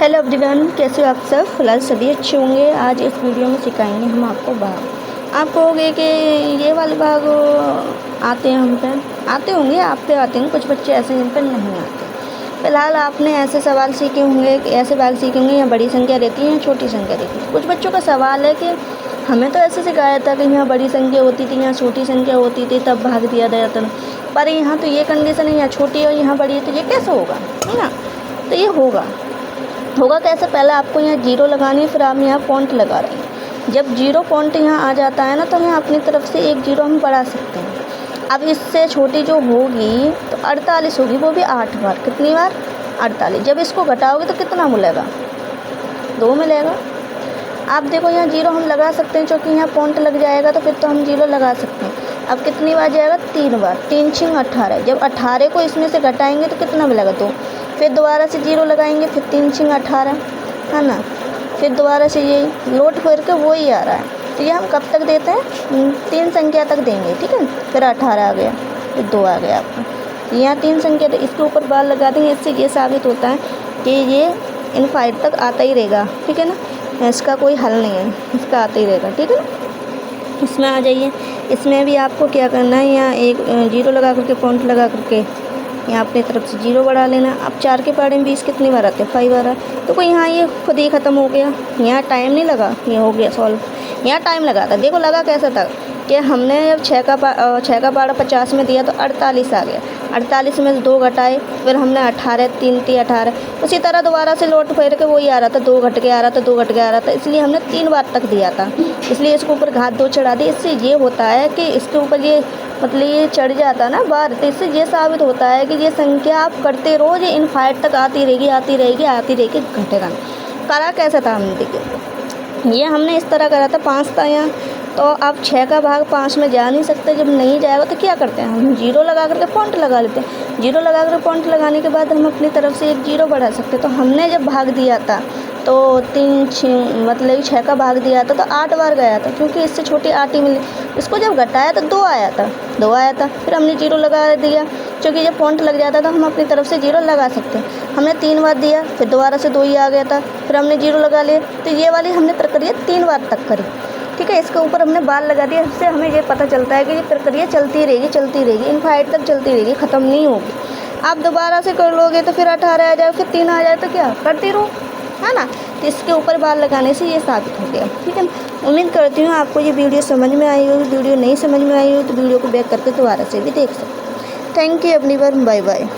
Hello everyone, कैसे हो आप सब। फिलहाल सभी अच्छे होंगे। आज इस वीडियो में सिखाएंगे हम आपको भाग। आप कहोगे कि ये वाले भाग आते हैं, हम पे आते होंगे, आप पे आते हैं। कुछ बच्चे ऐसे जिन पर नहीं आते। फिलहाल आपने ऐसे सवाल सीखे होंगे, ऐसे भाग सीखे होंगे, यहाँ बड़ी संख्या रहती है या छोटी संख्या रहती है। कुछ बच्चों का सवाल है कि हमें तो ऐसे सिखाया था कि यहाँ बड़ी संख्या होती थी, यहाँ छोटी संख्या होती थी, तब भाग दिया जाता था। पर यहाँ तो ये कंडीशन है, यहाँ छोटी और यहाँ बड़ी है, तो ये कैसे होगा, है ना। तो ये होगा कैसे। पहले आपको यहाँ जीरो लगानी है, फिर आप यहाँ पॉइंट लगा रहे हैं। जब जीरो पॉइंट यहाँ आ जाता है ना, तो यहाँ अपनी तरफ से एक जीरो हम बढ़ा सकते हैं। अब इससे छोटी जो होगी तो 48 होगी, वो भी 8 बार। कितनी बार? 48। जब इसको घटाओगे तो कितना मिलेगा? 2 मिलेगा। आप देखो यहाँ जीरो हम लगा सकते हैं, क्योंकि यहाँ पॉइंट लग जाएगा तो फिर तो हम जीरो लगा सकते हैं। अब कितनी बार जाएगा? 3 बार। 3 6 18। जब 18 को इसमें से घटाएंगे तो कितना मिलेगा? 2। फिर दोबारा से जीरो लगाएंगे, फिर 3 6 18, है ना। फिर दोबारा से यही लोट फिर के वही आ रहा है। तो ये हम कब तक देते हैं? 3 संख्या तक देंगे, ठीक है। फिर 18 आ गया, फिर 2 आ गया आपका। यहाँ 3 संख्या, तो इसके ऊपर बार लगा देंगे। इससे ये साबित होता है कि ये इनफाइनाइट तक आता ही रहेगा, ठीक है ना। इसका कोई हल नहीं है, इसका आता ही रहेगा, ठीक है ना। इसमें आ जाइए। इसमें भी आपको क्या करना है, यहाँ एक जीरो लगा करके पॉइंट लगा करके यहाँ अपनी तरफ से जीरो बढ़ा लेना। अब 4 के पहाड़े में 20 कितनी बार आते हैं? 5 बार। तो कोई यहाँ ये खुद ही ख़त्म हो गया। यहाँ टाइम नहीं लगा, ये हो गया सॉल्व। यहाँ टाइम लगा था। देखो लगा कैसा था कि हमने जब 6 का पहाड़ा 50 में दिया तो 48 आ गया। 48 में से 2 घटाए, फिर हमने 18, 3 3 18। उसी तरह दोबारा से लौट फेर के वही आ रहा था, 2 घट के आ रहा था, 2 घट के आ रहा था। इसलिए हमने 3 बार तक दिया था, इसलिए इसके ऊपर घात 2 चढ़ा दी। इससे ये होता है कि इसके ऊपर ये मतलब ये चढ़ जाता है ना बार, तो इससे ये साबित होता है कि ये संख्या आप करते रोज इनफाइनाइट तक आती रहेगी, आती रहेगी, आती रहेगी, घटेगा नहीं। करा कैसा था हमने? देखिए ये हमने इस तरह करा था। 5 था यहाँ, तो अब 6 का भाग 5 में जा नहीं सकते। जब नहीं जाएगा तो क्या करते हैं, हम जीरो लगा करके पॉइंट लगा लेते हैं। जीरो लगा कर पॉइंट लगाने के बाद हम अपनी तरफ से एक जीरो बढ़ा सकते हैं। तो हमने जब भाग दिया था तो 3 6 मतलब 6 का भाग दिया था तो 8 बार गया था, क्योंकि इससे छोटी 8 ही मिली। इसको जब घटाया तो 2 आया था, 2 आया था। फिर हमने जीरो लगा दिया, क्योंकि जब पॉइंट लग जाता तो हम अपनी तरफ से जीरो लगा सकते हैं। हमने 3 बार दिया, फिर दोबारा से 2 ही आ गया था, फिर हमने जीरो लगा लिए। तो ये वाली हमने प्रक्रिया 3 बार तक करी, ठीक है। इसके ऊपर हमने बार लगा दिया। इससे हमें ये पता चलता है कि ये प्रक्रिया चलती रहेगी, चलती रहेगी, इनफाइनाइट तक चलती रहेगी, ख़त्म नहीं होगी। आप दोबारा से कर लोगे तो फिर 18 आ जाए, फिर 3 आ जाए, तो क्या करती रहो, है ना। तो इसके ऊपर बार लगाने से ये साबित हो गया, ठीक है। उम्मीद करती हूँ आपको ये वीडियो समझ में आई होगी। वीडियो नहीं समझ में आई हो तो वीडियो को बैक करके दोबारा से भी देख सकते हैं। Thank you everyone, bye bye.